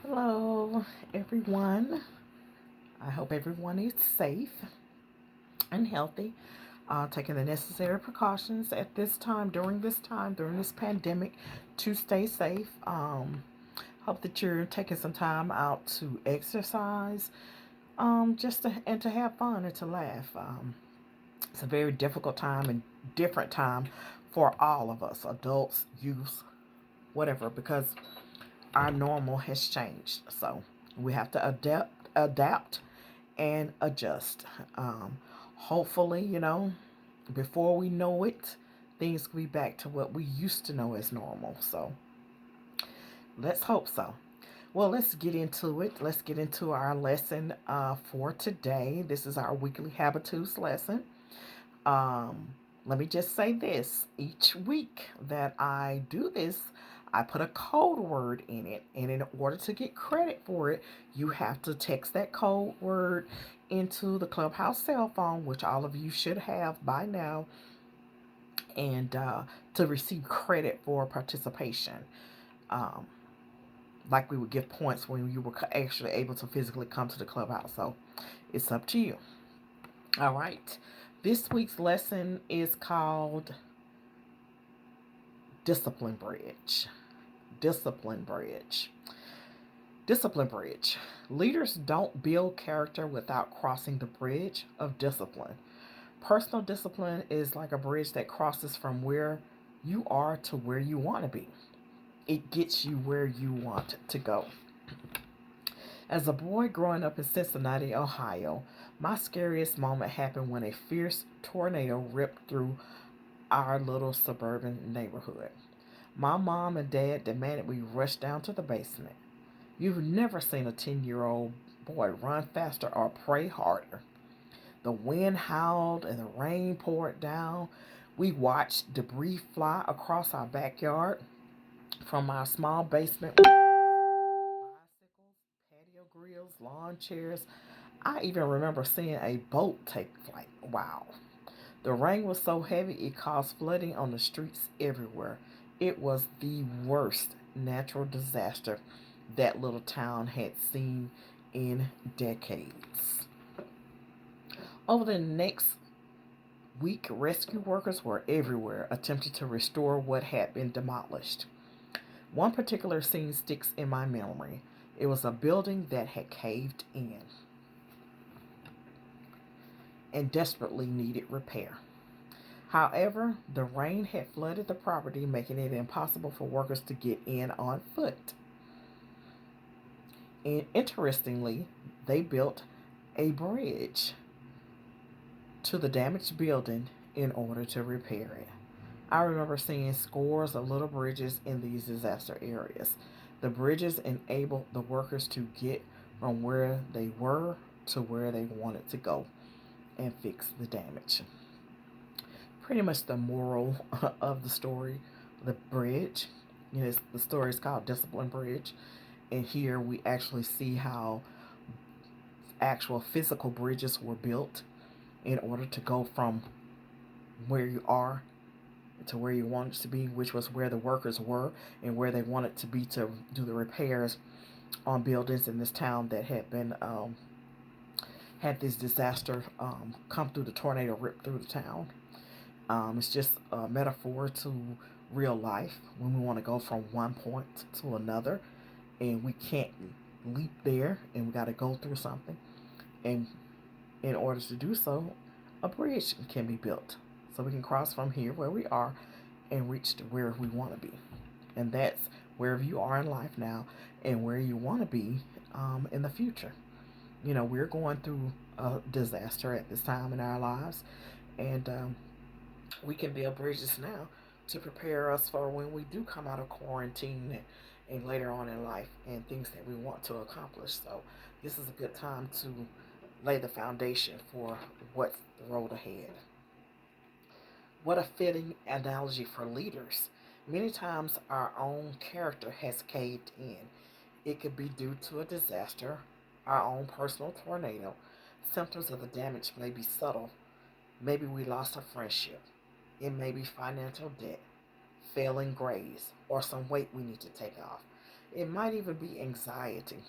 Hello, everyone. I hope everyone is safe and healthy, taking the necessary precautions at this time, during this pandemic, to stay safe. Hope that you're taking some time out to exercise, and to have fun and to laugh. It's a very difficult time and different time for all of us, adults, youth, whatever, because our normal has changed. So we have to adapt, and adjust. Hopefully, before we know it, things will be back to what we used to know as normal. So let's hope so. Well, let's get into it. Let's get into our lesson for today. This is our weekly Habitudes lesson. Um, Let me just say this. Each week that I do this, I put a code word in it. And in order to get credit for it, you have to text that code word into the Clubhouse cell phone, which all of you should have by now, and to receive credit for participation. Um, like we would give points when you were actually able to physically come to the clubhouse. So it's up to you. All right. This week's lesson is called Discipline Bridge. Discipline Bridge. Discipline Bridge. Leaders don't build character without crossing the bridge of discipline. Personal discipline is like a bridge that crosses from where you are to where you want to be. It gets you where you want to go. As a boy growing up in Cincinnati, Ohio, my scariest moment happened when a fierce tornado ripped through our little suburban neighborhood. My mom and dad demanded we rush down to the basement. You've never seen a 10-year-old boy run faster or pray harder. The wind howled and the rain poured down. We watched debris fly across our backyard from our small basement. Bicycles, patio grills, lawn chairs. I even remember seeing a boat take flight. Wow. The rain was so heavy it caused flooding on the streets everywhere. It was the worst natural disaster that little town had seen in decades. Over the next week, rescue workers were everywhere attempting to restore what had been demolished. One particular scene sticks in my memory. It was a building that had caved in and desperately needed repair. However, the rain had flooded the property, making it impossible for workers to get in on foot. And interestingly, they built a bridge to the damaged building in order to repair it. I remember seeing scores of little bridges in these disaster areas. The bridges enabled the workers to get from where they were to where they wanted to go and fix the damage. Pretty much the moral of the story, the bridge. The story is called Discipline Bridge. And here we actually see how actual physical bridges were built in order to go from where you are to where you wanted to be, which was where the workers were and where they wanted to be to do the repairs on buildings in this town that had been had this disaster come through. The tornado ripped through the town. It's just a metaphor to real life when we want to go from one point to another, and we can't leap there, and we got to go through something. And in order to do so, a bridge can be built so we can cross from here where we are and reach to where we want to be. And that's wherever you are in life now and where you want to be in the future. We're going through a disaster at this time in our lives, and we can build bridges now to prepare us for when we do come out of quarantine and later on in life and things that we want to accomplish. So this is a good time to lay the foundation for what's the road ahead. What a fitting analogy for leaders. Many times our own character has caved in. It could be due to a disaster, our own personal tornado. Symptoms of the damage may be subtle. Maybe we lost a friendship. It may be financial debt, failing grades, or some weight we need to take off. It might even be anxiety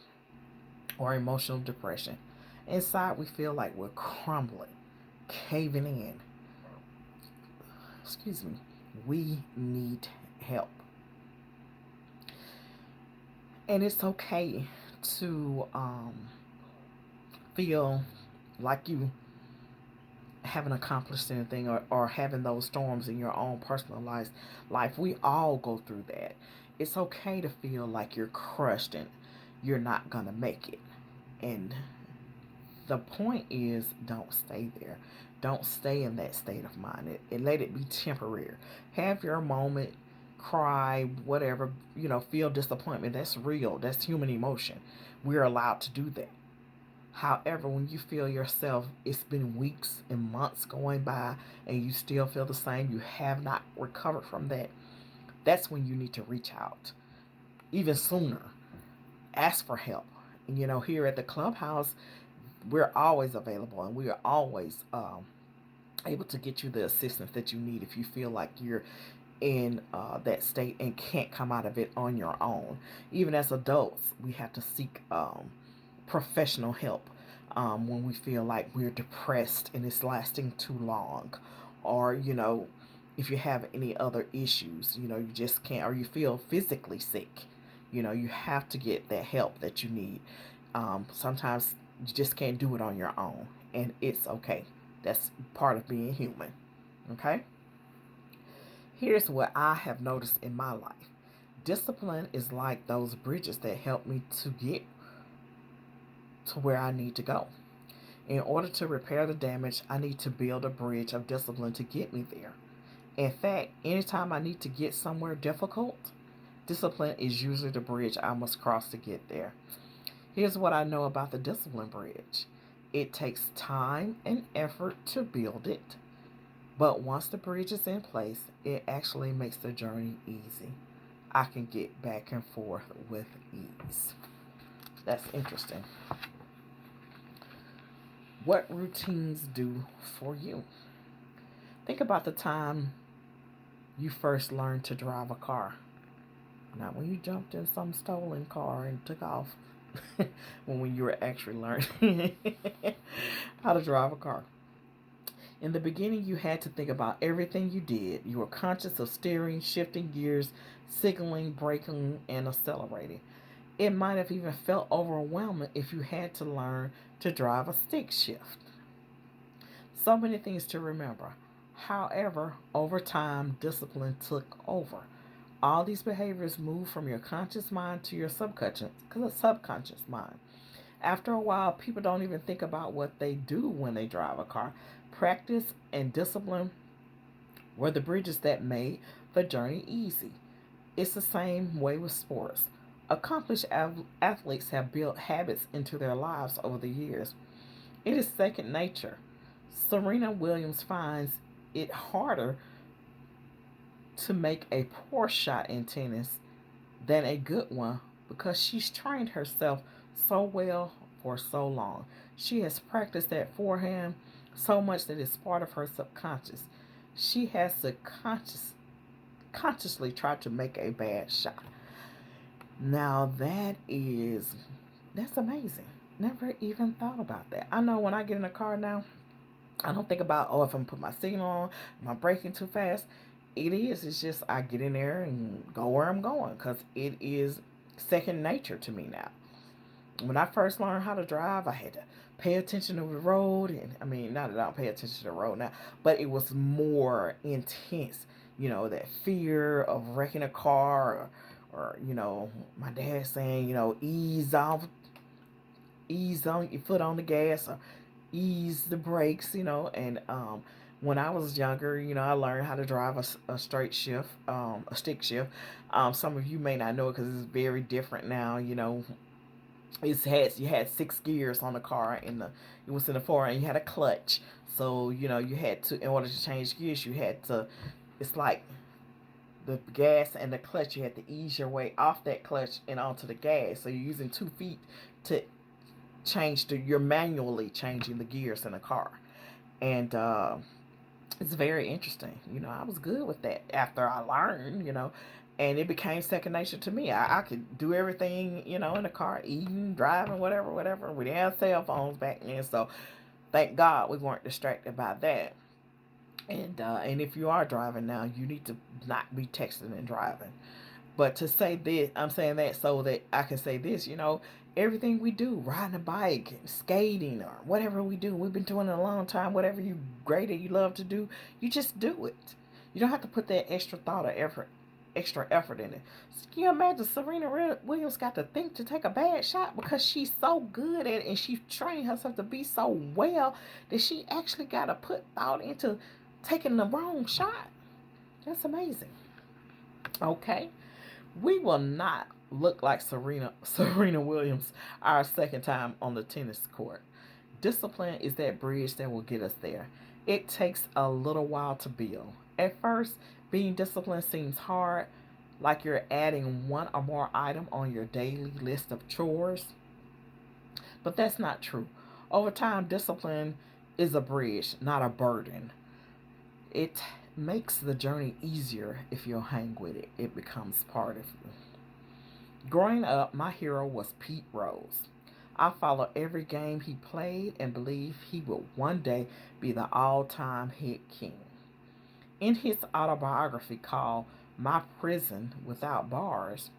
or emotional depression. Inside, we feel like we're crumbling, caving in. Excuse me. We need help. And it's okay to feel like you haven't accomplished anything, or having those storms in your own personalized life. We all go through that. It's okay to feel like you're crushed and you're not going to make it. And the point is, don't stay there. Don't stay in that state of mind. And let it be temporary. Have your moment, cry, whatever, feel disappointment. That's real. That's human emotion. We're allowed to do that. However, when you feel yourself, it's been weeks and months going by and you still feel the same, you have not recovered from that, that's when you need to reach out. Even sooner, ask for help. And, here at the clubhouse, we're always available, and we are always able to get you the assistance that you need if you feel like you're in that state and can't come out of it on your own. Even as adults, we have to seek professional help when we feel like we're depressed and it's lasting too long, or if you have any other issues, you just can't, or you feel physically sick, you have to get that help that you need. Sometimes you just can't do it on your own, and it's okay. That's part of being human. Okay. Here's what I have noticed in my life. Discipline is like those bridges that help me to get to where I need to go. In order to repair the damage, I need to build a bridge of discipline to get me there. In fact, anytime I need to get somewhere difficult, discipline is usually the bridge I must cross to get there. Here's what I know about the discipline bridge: it takes time and effort to build it, but once the bridge is in place, it actually makes the journey easy. I can get back and forth with ease. That's interesting. What routines do for you? Think about the time you first learned to drive a car. Not when you jumped in some stolen car and took off, when you were actually learning how to drive a car. In the beginning, you had to think about everything you did. You were conscious of steering, shifting gears, signaling, braking, and accelerating. It might have even felt overwhelming if you had to learn to drive a stick shift. So many things to remember. However, over time, discipline took over. All these behaviors move from your conscious mind to your subconscious mind. After a while, people don't even think about what they do when they drive a car. Practice and discipline were the bridges that made the journey easy. It's the same way with sports. Accomplished athletes have built habits into their lives over the years. It is second nature. Serena Williams finds it harder to make a poor shot in tennis than a good one because she's trained herself so well for so long. She has practiced that forehand so much that it's part of her subconscious. She has to consciously try to make a bad shot. Now that's amazing. Never even thought about that. I know when I get in a car now, I don't think about, oh, if I'm put my signal on, am I braking too fast? It is. It's just I get in there and go where I'm going because it is second nature to me now. When I first learned how to drive, I had to pay attention to the road, and I mean, not that I don't pay attention to the road now, but it was more intense. That fear of wrecking a car, or my dad saying, ease off, ease on your foot on the gas, or ease the brakes, and when I was younger, I learned how to drive a straight shift, a stick shift. Some of you may not know it because it's very different now. You had six gears on the car, and it was in the four, and you had a clutch. So you had to, in order to change gears, you had to. It's like the gas and the clutch. You had to ease your way off that clutch and onto the gas. So you're using 2 feet to you're manually changing the gears in the car, and it's very interesting. I was good with that after I learned. And it became second nature to me. I could do everything, in the car, eating, driving, whatever, whatever. We didn't have cell phones back then, so thank God we weren't distracted by that. And if you are driving now, you need to not be texting and driving. But to say this, I'm saying that so that I can say this, everything we do, riding a bike, skating, or whatever we do, we've been doing it a long time. Whatever you great that you love to do, you just do it. You don't have to put that extra thought or extra effort in it. So can you imagine Serena Williams got to think to take a bad shot because she's so good at it and she trained herself to be so well that she actually got to put thought into taking the wrong shot? That's amazing. Okay. We will not look like Serena Williams our second time on the tennis court. Discipline is that bridge that will get us there. It takes a little while to build. At first, being disciplined seems hard, like you're adding one or more item on your daily list of chores, but that's not true. Over time, discipline is a bridge, not a burden. It makes the journey easier if you'll hang with it. It becomes part of you. Growing up, my hero was Pete Rose. I followed every game he played and believed he would one day be the all time hit king. In his autobiography called My Prison Without Bars,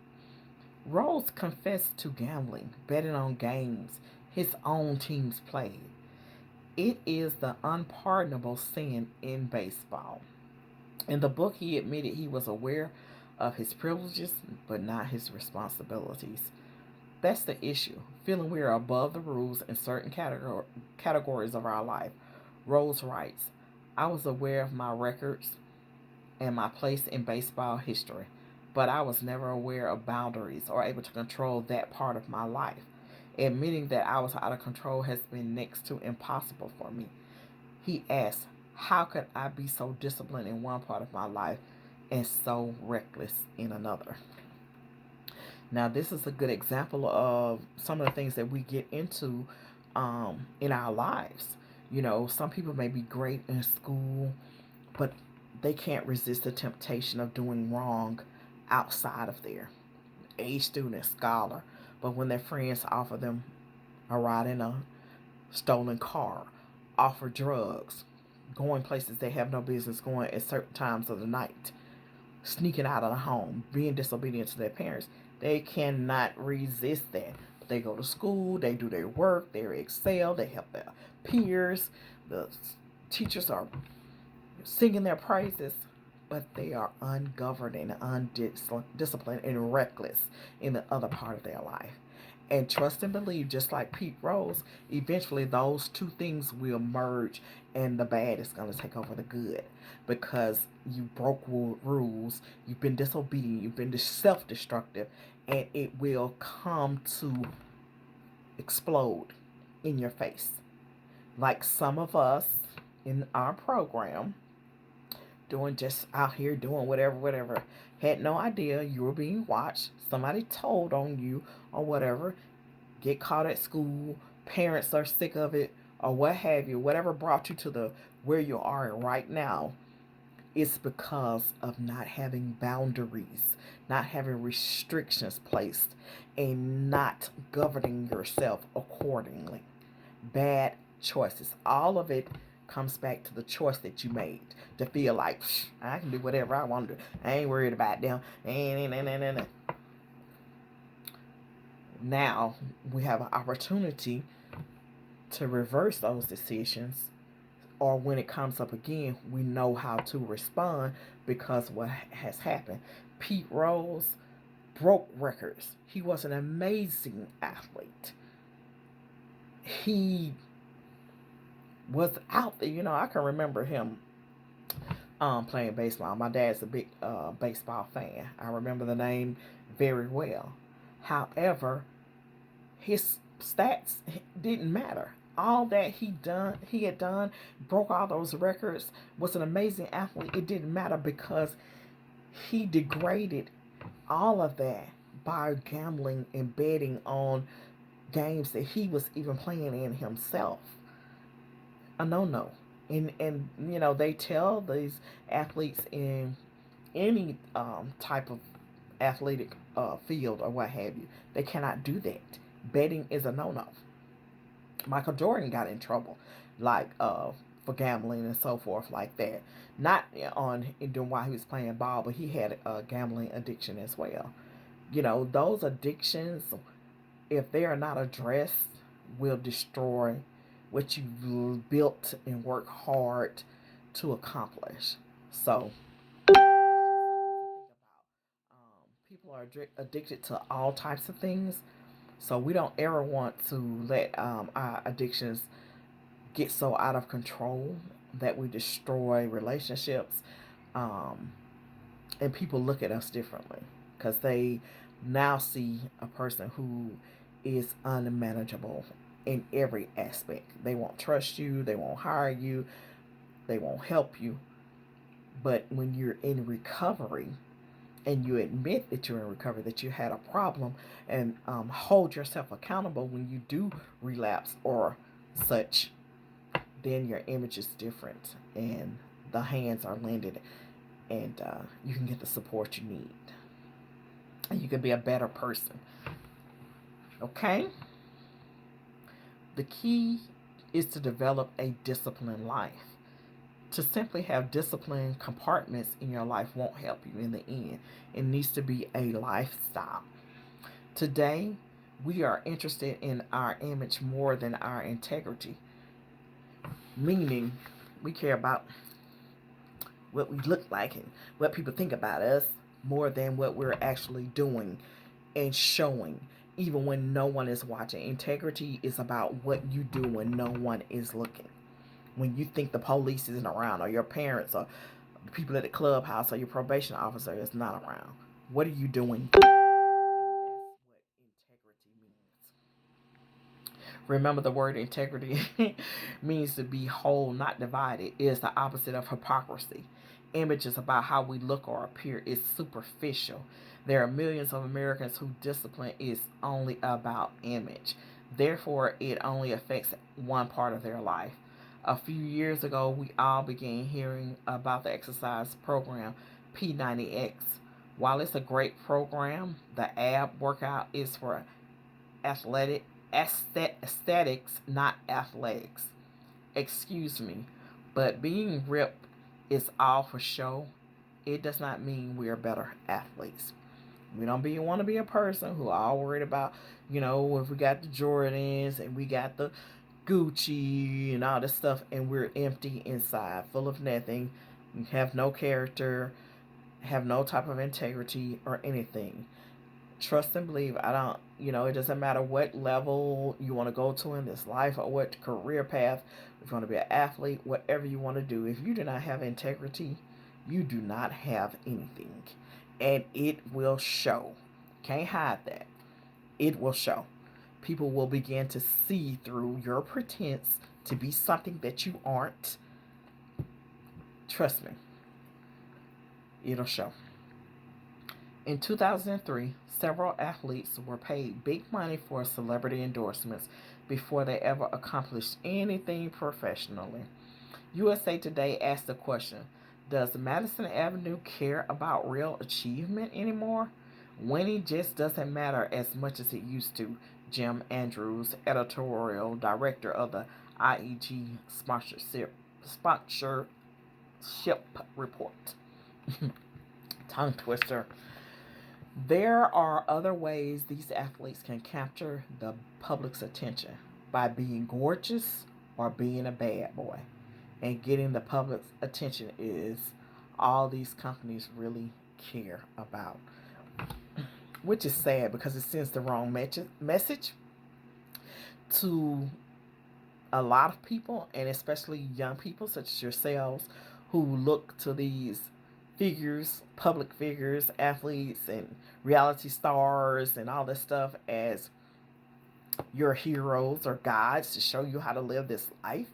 Rose confessed to gambling, betting on games his own teams played. It is the unpardonable sin in baseball. In the book, he admitted he was aware of his privileges but not his responsibilities. That's the issue, feeling we are above the rules in certain categories of our life. Rose writes, I was aware of my records and my place in baseball history, but I was never aware of boundaries or able to control that part of my life. Admitting that I was out of control has been next to impossible for me. He asks, how could I be so disciplined in one part of my life and so reckless in another? Now, this is a good example of some of the things that we get into in our lives. Some people may be great in school, but they can't resist the temptation of doing wrong outside of there. A student, scholar, but when their friends offer them a ride in a stolen car, offer drugs, going places they have no business going at certain times of the night, sneaking out of the home, being disobedient to their parents, they cannot resist that. They go to school, they do their work, they excel, they help their peers, the teachers are singing their praises, but they are ungoverned and undisciplined and reckless in the other part of their life. And trust and believe, just like Pete Rose, eventually those two things will merge and the bad is going to take over the good because you broke rules, you've been disobedient, you've been self destructive, and it will come to explode in your face. Like some of us in our program doing just out here doing whatever, whatever. Had no idea you were being watched. Somebody told on you or whatever. Get caught at school. Parents are sick of it or what have you. Whatever brought you to the where you are right now. It's because of not having boundaries, not having restrictions placed, and not governing yourself accordingly. Bad choices. All of it comes back to the choice that you made to feel like I can do whatever I want to do. I ain't worried about them. Now we have an opportunity to reverse those decisions, or when it comes up again, we know how to respond because what has happened. Pete Rose broke records. He was an amazing athlete. He was out there. I can remember him playing baseball. My dad's a big baseball fan. I remember the name very well. However, his stats didn't matter. All that he had done, broke all those records, was an amazing athlete. It didn't matter because he degraded all of that by gambling and betting on games that he was even playing in himself. A no. And they tell these athletes in any type of athletic field or what have you. They cannot do that. Betting is a no-no. Michael Jordan got in trouble, like for gambling and so forth, like that. Not on during while he was playing ball, but he had a gambling addiction as well. You know, those addictions, if they are not addressed, will destroy what you built and worked hard to accomplish. So people are addicted to all types of things. So we don't ever want to let our addictions get so out of control that we destroy relationships, um, and people look at us differently because they now see a person who is unmanageable in every aspect. They won't trust you, they won't hire you, they won't help you. But when you're in recovery and you admit that you're in recovery, that you had a problem, and hold yourself accountable when you do relapse or such, then your image is different and the hands are landed, and you can get the support you need. And you can be a better person. Okay? The key is to develop a disciplined life. To simply have disciplined compartments in your life won't help you in the end. It needs to be a lifestyle. Today, we are interested in our image more than our integrity, meaning we care about what we look like and what people think about us more than what we're actually doing and showing, even when no one is watching. Integrity is about what you do when no one is looking. When you think the police isn't around, or your parents, or the people at the clubhouse, or your probation officer is not around. What are you doing? And that's what integrity means. Remember, the word integrity means to be whole, not divided. It is the opposite of hypocrisy. Image is about how we look or appear. It's superficial. There are millions of Americans whose discipline is only about image. Therefore, it only affects one part of their life. A few years ago, we all began hearing about the exercise program P90X. While it's a great program, the ab workout is for athletic aesthetics, not athletics. Excuse me, but being ripped is all for show. It does not mean we are better athletes. We don't want to be a person who are all worried about, if we got the Jordans and we got the Gucci and all this stuff, and we're empty inside, full of nothing. We have no character, have no type of integrity or anything. Trust and believe. It doesn't matter what level you want to go to in this life or what career path. If you want to be an athlete, whatever you want to do, if you do not have integrity, you do not have anything. And it will show. Can't hide that. It will show. People will begin to see through your pretense to be something that you aren't. Trust me, it'll show. In 2003, several athletes were paid big money for celebrity endorsements before they ever accomplished anything professionally. USA Today asked the question, does Madison Avenue care about real achievement anymore? Winning just doesn't matter as much as it used to. Jim Andrews, editorial director of the IEG sponsorship report. Tongue twister. There are other ways these athletes can capture the public's attention by being gorgeous or being a bad boy. And getting the public's attention is all these companies really care about. Which is sad because it sends the wrong message to a lot of people, and especially young people such as yourselves, who look to these figures, public figures, athletes, and reality stars, and all this stuff as your heroes or guides to show you how to live this life,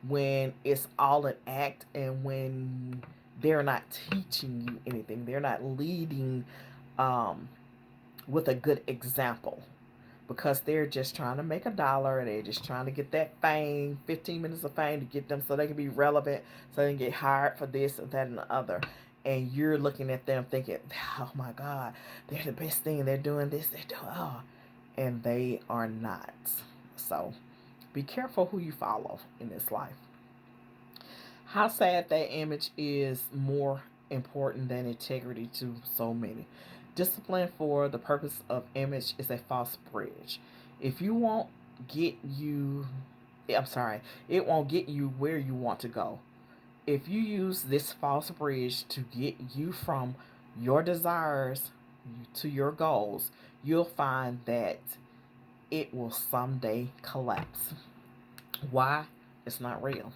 when it's all an act and when they're not teaching you anything. They're not leading with a good example, because they're just trying to make a dollar, and they're just trying to get that fame, 15 minutes of fame to get them so they can be relevant, so they can get hired for this and that and the other. and you're looking at them thinking, oh my God, they're the best thing. They're doing this. They're doing, oh, and they are not. So be careful who you follow in this life. How sad that image is more important than integrity to so many. Discipline for the purpose of image is a false bridge. If you won't get you, I'm sorry, it won't get you where you want to go. If you use this false bridge to get you from your desires to your goals, you'll find that it will someday collapse. Why? It's not real.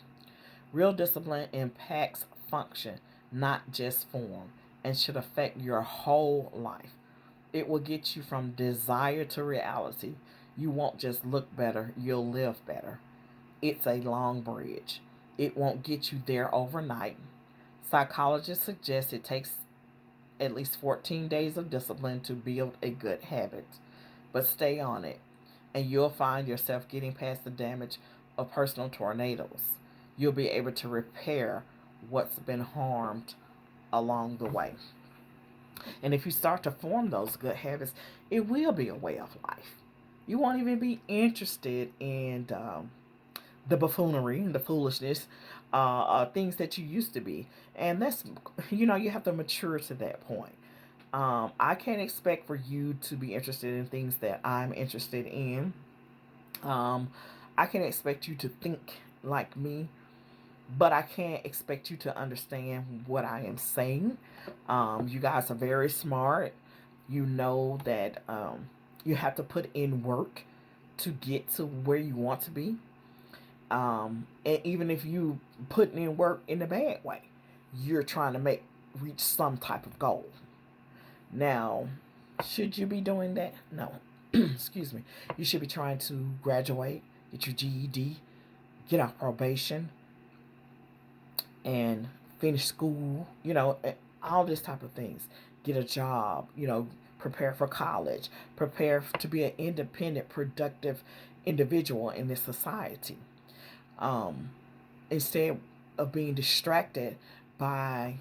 Real discipline impacts function, not just form, and should affect your whole life. It will get you from desire to reality. You won't just look better, you'll live better. It's a long bridge. It won't get you there overnight. Psychologists suggest it takes at least 14 days of discipline to build a good habit. But stay on it, and you'll find yourself getting past the damage of personal tornadoes. You'll be able to repair what's been harmed along the way. And if you start to form those good habits, it will be a way of life. You won't even be interested in the buffoonery, the foolishness, things that you used to be. And that's, you have to mature to that point. I can't expect for you to be interested in things that I'm interested in. Um, I can expect you to think like me, but I can't expect you to understand what I am saying. You guys are very smart. You know that you have to put in work to get to where you want to be. And even if you putting in work in a bad way, you're trying to reach some type of goal. Now, should you be doing that? No. Excuse me. You should be trying to graduate, get your GED, get off probation, and finish school, all this type of things. Get a job, prepare for college, prepare to be an independent, productive individual in this society. Um, Instead of being distracted by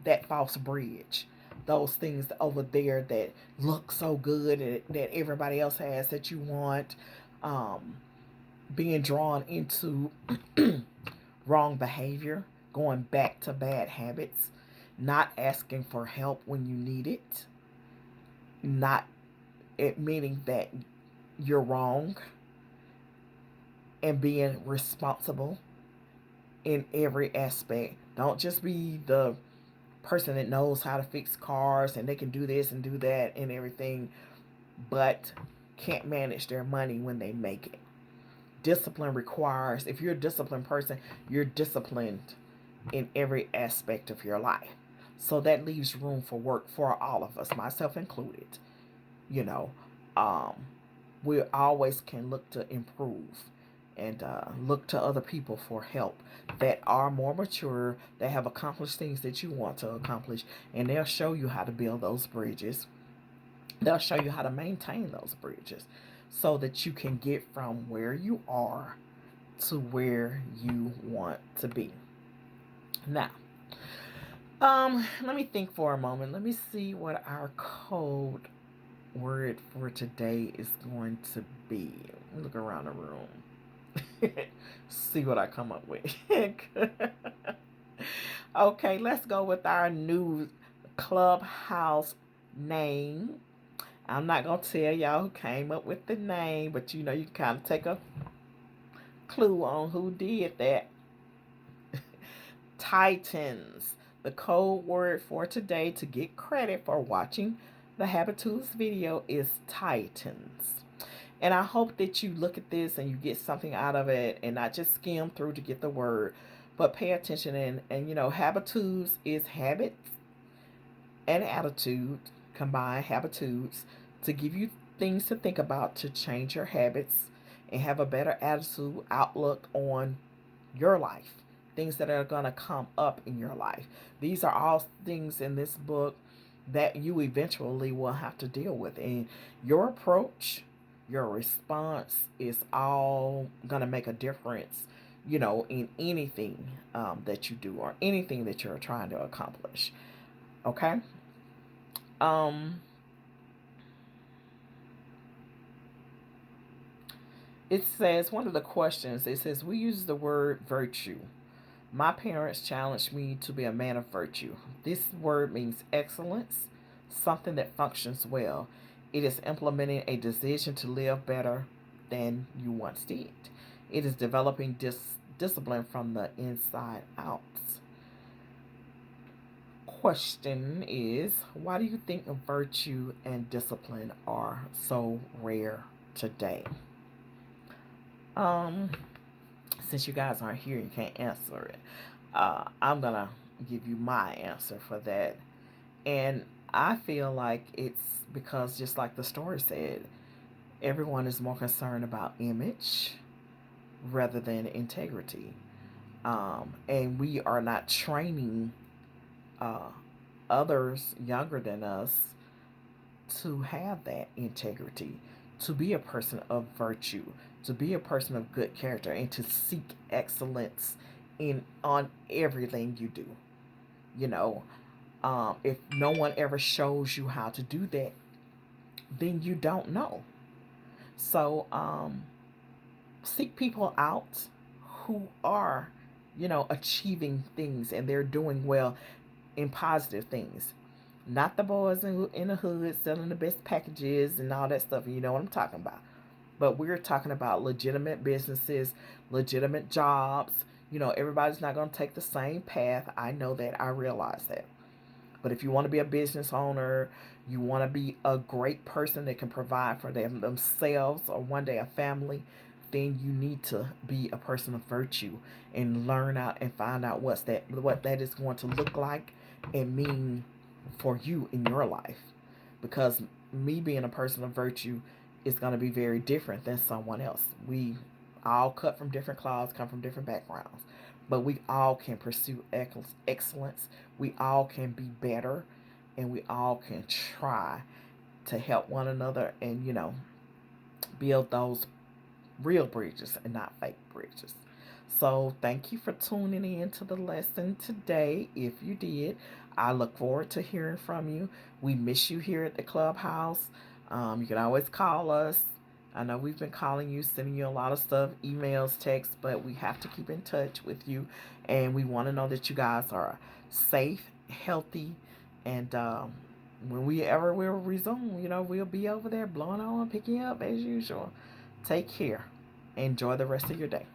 that false bridge, those things over there that look so good and that everybody else has that you want, um, being drawn into wrong behavior, going back to bad habits, not asking for help when you need it, not admitting that you're wrong, and being responsible in every aspect. Don't just be the person that knows how to fix cars and they can do this and do that and everything, but can't manage their money when they make it. Discipline requires, if you're a disciplined person, you're disciplined in every aspect of your life. So that leaves room for work for all of us, myself included. You know, um, we always can look to improve and look to other people for help that are more mature, that have accomplished things that you want to accomplish, and they'll show you how to build those bridges. They'll show you how to maintain those bridges so that you can get from where you are to where you want to be. Now, let me think for a moment. Let me see what our code word for today is going to be. Look around the room. See what I come up with. Okay, let's go with our new clubhouse name. I'm not going to tell y'all who came up with the name, but you can kind of take a clue on who did that. Titans. The code word for today to get credit for watching the Habitudes video is Titans. And I hope that you look at this and you get something out of it and not just skim through to get the word, but pay attention. And Habitudes is habits and attitude combined. Habitudes to give you things to think about to change your habits and have a better attitude, outlook on your life, things that are going to come up in your life. These are all things in this book that you eventually will have to deal with. And your approach, your response is all going to make a difference, in anything that you do or anything that you're trying to accomplish. Okay. Um, it says, one of the questions, it says, we use the word virtue. My parents challenged me to be a man of virtue. This word means excellence, something that functions well. It is implementing a decision to live better than you once did. It is developing discipline from the inside out. Question is, why do you think virtue and discipline are so rare today? Um, since you guys aren't here, you can't answer it. I'm gonna give you my answer for that. And I feel like it's because, just like the story said, everyone is more concerned about image rather than integrity. And we are not training uh, others younger than us to have that integrity, to be a person of virtue, to be a person of good character, and to seek excellence in on everything you do. You know, if no one ever shows you how to do that, then you don't know. So seek people out who are, achieving things and they're doing well in positive things. Not the boys in the hood selling the best packages and all that stuff. You know what I'm talking about. But we're talking about legitimate businesses, legitimate jobs. Everybody's not going to take the same path. I know that. I realize that. But if you want to be a business owner, you want to be a great person that can provide for themselves or one day a family, then you need to be a person of virtue and learn out and find out what that is going to look like and mean for you in your life. Because me being a person of virtue is going to be very different than someone else. We all cut from different cloths, come from different backgrounds, but we all can pursue excellence. We all can be better, and we all can try to help one another and, build those real bridges and not fake bridges. So, thank you for tuning in to the lesson today. If you did, I look forward to hearing from you. We miss you here at the clubhouse. You can always call us. I know we've been calling you, sending you a lot of stuff, emails, texts, but we have to keep in touch with you. And we want to know that you guys are safe, healthy, and when we ever will resume, we'll be over there blowing on, picking up as usual. Take care. Enjoy the rest of your day.